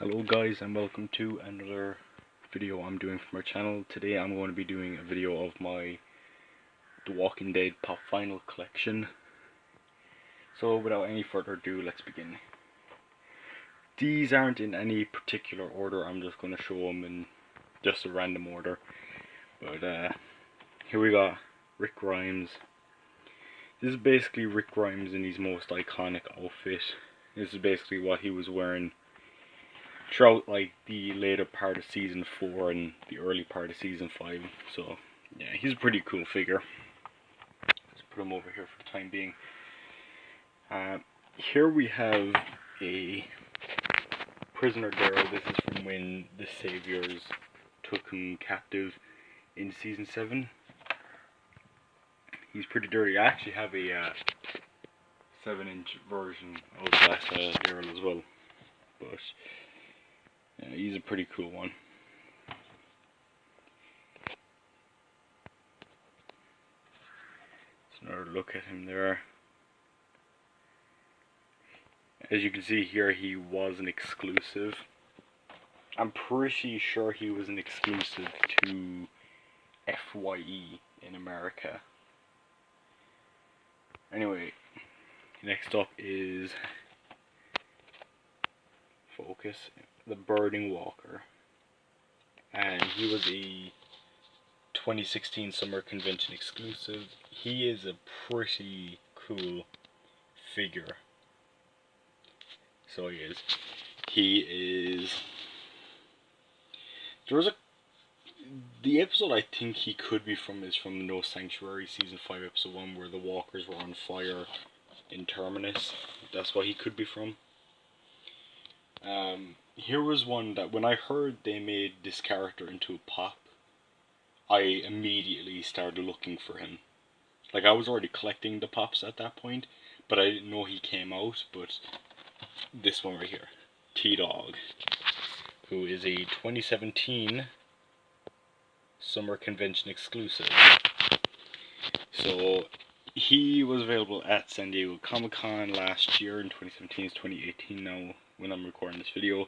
Hello guys, and welcome to another video I'm doing for my channel. Today I'm going to be doing a video of my The Walking Dead Pop Vinyl collection. So without any further ado, let's begin. These aren't in any particular order, I'm just going to show them in just a random order. But here we got Rick Grimes. This is basically Rick Grimes in his most iconic outfit. This is basically what he was wearing throughout like the later part of season 4 and the early part of season 5. So yeah, he's a pretty cool figure. Let's put him over here for the time being. Here we have a prisoner Daryl. This is from when the Saviors took him captive in season 7. He's pretty dirty. I actually have a 7-inch version of that Daryl as well, but yeah, he's a pretty cool one. Let's another look at him there. As you can see here, he was an exclusive. I'm pretty sure he was an exclusive to FYE in America. Anyway, next up is Focus, the Birding Walker, and he was a 2016 Summer Convention exclusive. He is a pretty cool figure. So he is. The episode I think he could be from is from No Sanctuary season 5 episode 1, where the walkers were on fire in Terminus. That's what he could be from. Here was one that when I heard they made this character into a pop, I immediately started looking for him. Like, I was already collecting the pops at that point, but I didn't know he came out. But this one right here, T-Dog, who is a 2017 Summer Convention exclusive. So he was available at San Diego Comic-Con last year in 2017. It's 2018 now when I'm recording this video,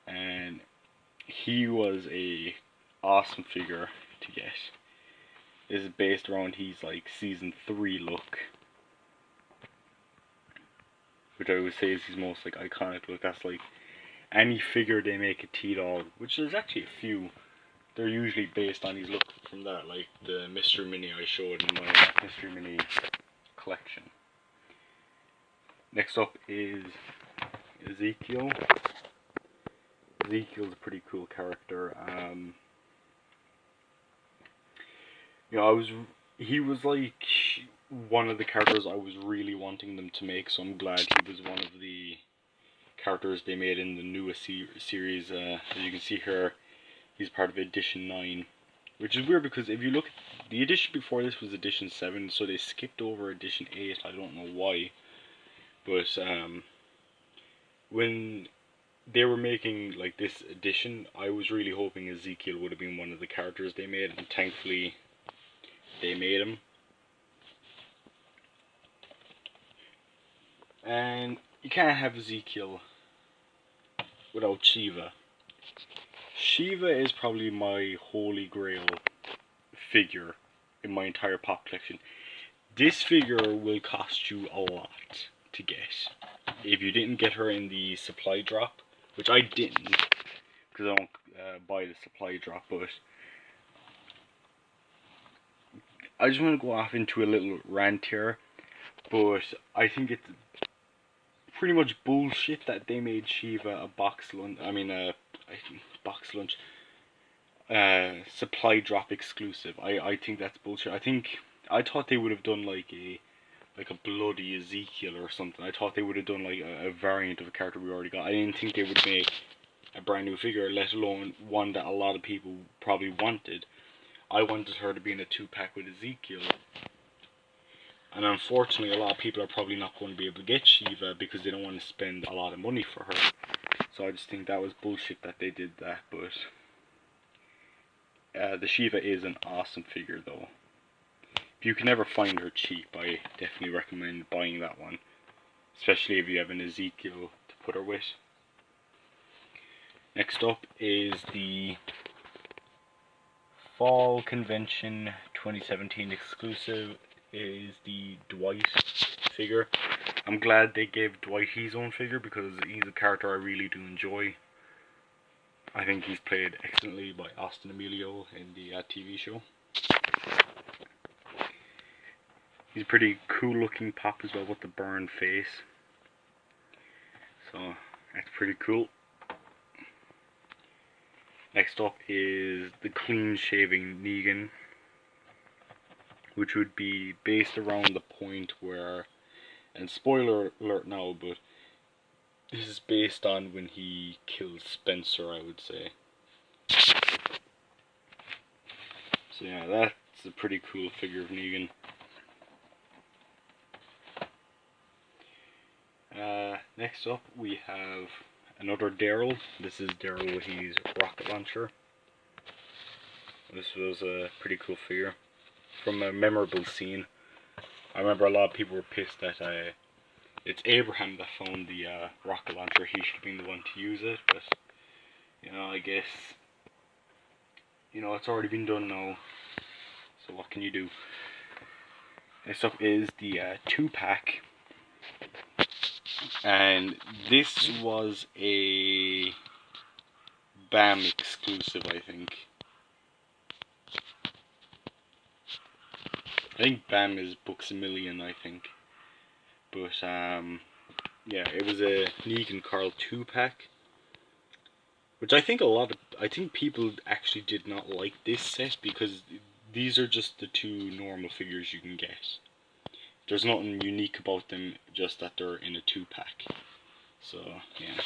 and he was a awesome figure to get. This is based around his like season 3 look, which I would say is his most like iconic look. That's like any figure they make a T-Dog, which there's actually a few. They're usually based on his look from that, like the Mystery Mini I showed in my Mystery Mini collection. Next up is Ezekiel. Ezekiel's a pretty cool character. He was like one of the characters I was really wanting them to make, so I'm glad he was one of the characters they made in the newest series. As you can see here, he's part of edition 9, which is weird because if you look, the edition before this was edition 7, so they skipped over edition 8. I don't know why, but when they were making like this edition, I was really hoping Ezekiel would have been one of the characters they made, and thankfully they made him. And you can't have Ezekiel without Shiva. Shiva is probably my holy grail figure in my entire pop collection. This figure will cost you a lot to get. If you didn't get her in the supply drop, which I didn't, because I don't buy the supply drop, but I just want to go off into a little rant here. But I think it's pretty much bullshit that they made Shiva a box lunch. Box lunch. Supply drop exclusive. I think that's bullshit. I thought they would have done like a bloody Ezekiel or something. I thought they would have done like a variant of a character we already got. I didn't think they would make a brand new figure, let alone one that a lot of people probably wanted. I wanted her to be in a 2-pack with Ezekiel. And unfortunately, a lot of people are probably not going to be able to get Shiva because they don't want to spend a lot of money for her. So I just think that was bullshit that they did that. But the Shiva is an awesome figure though. If you can ever find her cheap, I definitely recommend buying that one. Especially if you have an Ezekiel to put her with. Next up is the Fall Convention 2017 exclusive, is the Dwight figure. I'm glad they gave Dwight his own figure because he's a character I really do enjoy. I think he's played excellently by Austin Emilio in the TV show. He's a pretty cool looking pop as well with the burned face. So that's pretty cool. Next up is the clean shaving Negan, which would be based around the point where, and spoiler alert now, but this is based on when he kills Spencer, I would say. So yeah, that's a pretty cool figure of Negan. Next up we have another Daryl. This is Daryl with his rocket launcher. This was a pretty cool figure from a memorable scene. I remember a lot of people were pissed that it's Abraham that found the rocket launcher. He should have been the one to use it, but you know, I guess, you know, it's already been done now, so what can you do? Next up is the 2-pack, and this was a BAM exclusive, I think. I think BAM is Books A Million, I think. But yeah, it was a Negan Carl 2-pack, which I think people actually did not like this set because these are just the two normal figures you can get. There's nothing unique about them, just that they're in a 2-pack. So yeah,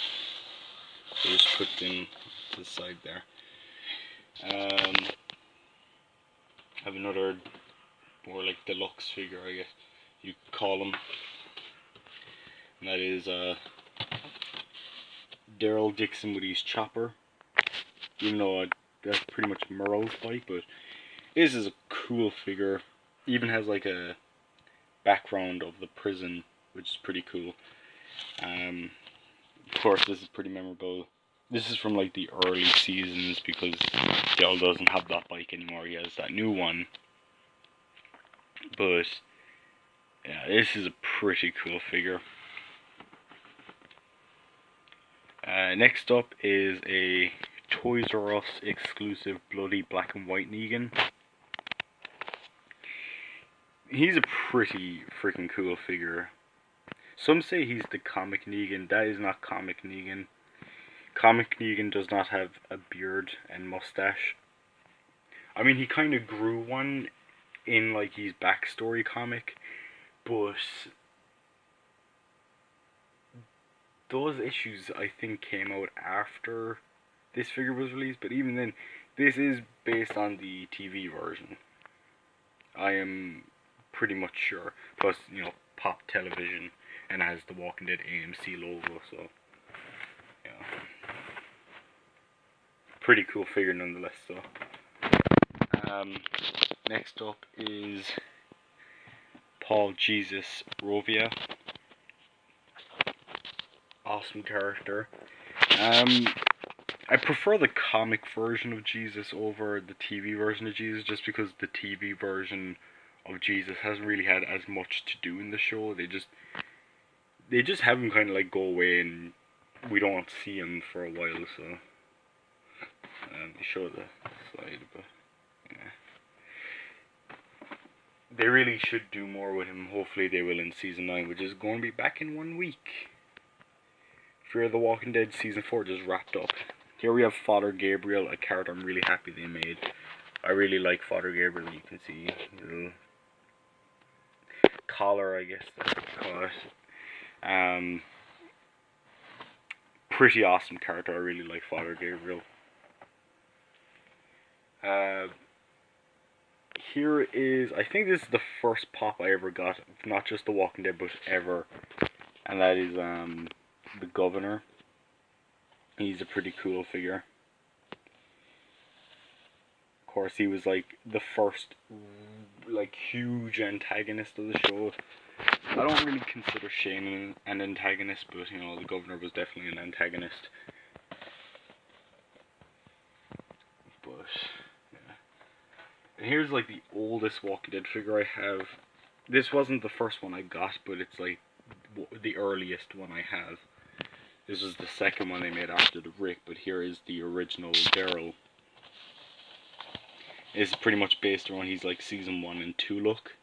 so just put them to the side there. I have another more like deluxe figure, I guess you could call them, and that is Daryl Dixon with his chopper. Even though that's pretty much Merle's bike, but this is a cool figure. Even has like a background of the prison, which is pretty cool. Of course, this is pretty memorable. This is from like the early seasons because Daryl doesn't have that bike anymore. He has that new one. But yeah, this is a pretty cool figure. Next up is a Toys R Us exclusive bloody black and white Negan. He's a pretty freaking cool figure. Some say he's the comic Negan. That is not comic Negan. Comic Negan does not have a beard and mustache. I mean, he kind of grew one in like his backstory comic, but those issues I think came out after this figure was released. But even then, this is based on the TV version, I am pretty much sure. Plus, you know, Pop Television, and has the Walking Dead AMC logo, so yeah, pretty cool figure nonetheless. So next up is Paul Jesus Rovia. Awesome character. I prefer the comic version of Jesus over the TV version of Jesus, just because the TV version of Jesus hasn't really had as much to do in the show. They just have him kind of like go away, and we don't see him for a while. So they show the slide, but yeah, they really should do more with him. Hopefully they will in season 9, which is going to be back in 1 week. Fear the Walking Dead season 4 just wrapped up. Here we have Father Gabriel, a character I'm really happy they made. I really like Father Gabriel. You can see his little collar, I guess that's what you call it. Pretty awesome character. I really like Father Gabriel. Here is, I think this is the first pop I ever got, not just The Walking Dead, but ever, and that is the Governor. He's a pretty cool figure. Of course, he was like the first like huge antagonist of the show. I don't really consider Shane an antagonist, but you know, the Governor was definitely an antagonist. but yeah. And here's like the oldest Walking Dead figure I have. This wasn't the first one I got, but it's like the earliest one I have. This is the second one they made after the Rick, but here is the original Daryl. It's pretty much based around his like season 1 and 2 look.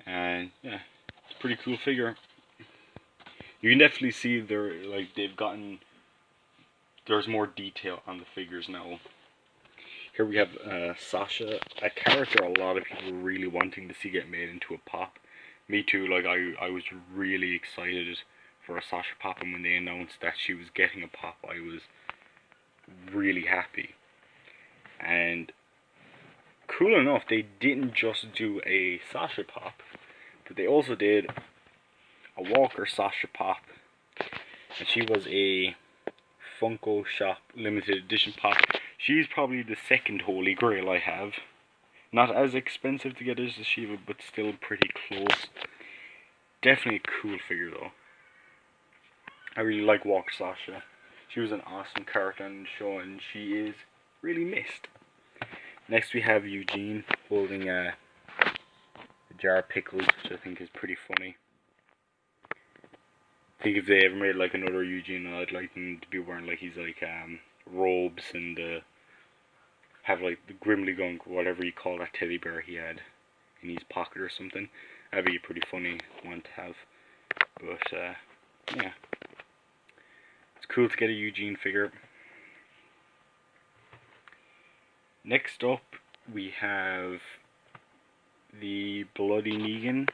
And yeah, it's a pretty cool figure. You can definitely see there's more detail on the figures now. Here we have Sasha, a character a lot of people were really wanting to see get made into a pop. Me too, like I was really excited for a Sasha pop, and when they announced that she was getting a pop, I was really happy. And cool enough, they didn't just do a Sasha pop, but they also did a Walker Sasha pop, and she was a Funko Shop limited edition pop. She's probably the second holy grail I have. Not as expensive to get as Shiva, but still pretty close. Definitely a cool figure though. I really like Walker Sasha. She was an awesome character on the show, and she is really missed. Next we have Eugene holding a jar of pickles, which I think is pretty funny. I think if they ever made like another Eugene, I'd like him to be wearing like his like robes and have like the Grimly Gunk, whatever you call that teddy bear he had in his pocket or something. That'd be a pretty funny one to have. But yeah, it's cool to get a Eugene figure. Next up we have the Bloody Negan.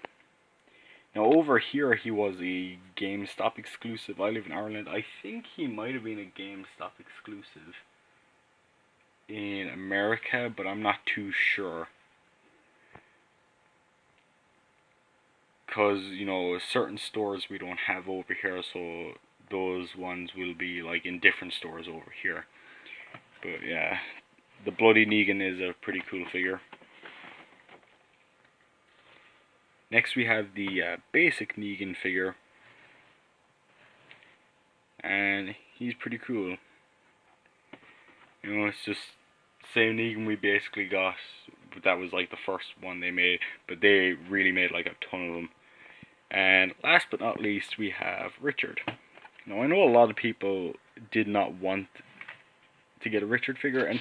Now over here he was a GameStop exclusive. I live in Ireland. I think he might have been a GameStop exclusive in America, but I'm not too sure. Because, you know, certain stores we don't have over here, so those ones will be like in different stores over here. But yeah, the Bloody Negan is a pretty cool figure. Next we have the basic Negan figure, and he's pretty cool. You know, it's just the same Negan we basically got, but that was like the first one they made, but they really made like a ton of them. And last but not least we have Richard. Now I know a lot of people did not want to get a Richard figure, and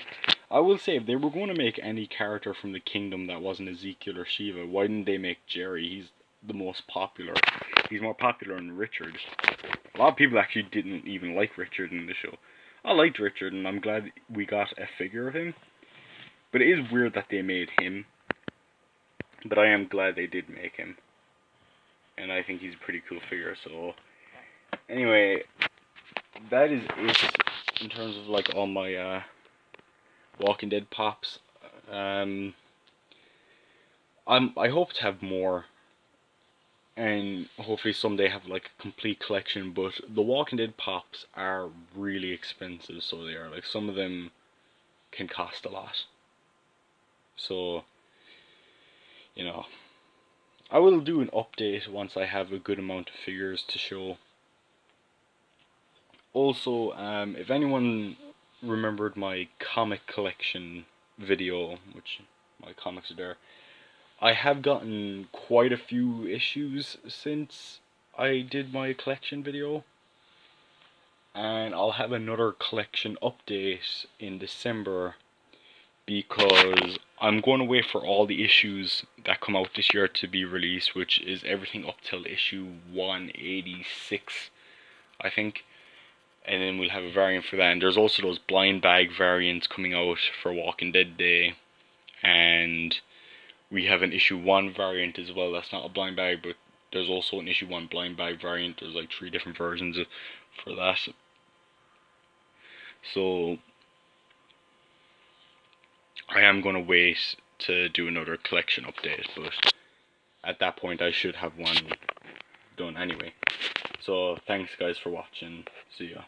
I will say, if they were going to make any character from the Kingdom that wasn't Ezekiel or Shiva, why didn't they make Jerry? He's the most popular. He's more popular than Richard. A lot of people actually didn't even like Richard in the show. I liked Richard, and I'm glad we got a figure of him. But it is weird that they made him. But I am glad they did make him. And I think he's a pretty cool figure, so... Anyway, that is it in terms of like all my Walking Dead pops. I hope to have more, and hopefully someday have like a complete collection. But the Walking Dead pops are really expensive, so they are. Like, some of them can cost a lot. So, you know, I will do an update once I have a good amount of figures to show. Also, if anyone remembered my comic collection video, which my comics are there, I have gotten quite a few issues since I did my collection video, and I'll have another collection update in December, because I'm going to wait for all the issues that come out this year to be released, which is everything up till issue 186, I think. And then we'll have a variant for that. And there's also those blind bag variants coming out for Walking Dead Day. And we have an issue 1 variant as well. That's not a blind bag, but there's also an issue 1 blind bag variant. There's like 3 different versions for that. So I am going to wait to do another collection update, but at that point I should have one done anyway. So thanks guys for watching. See ya.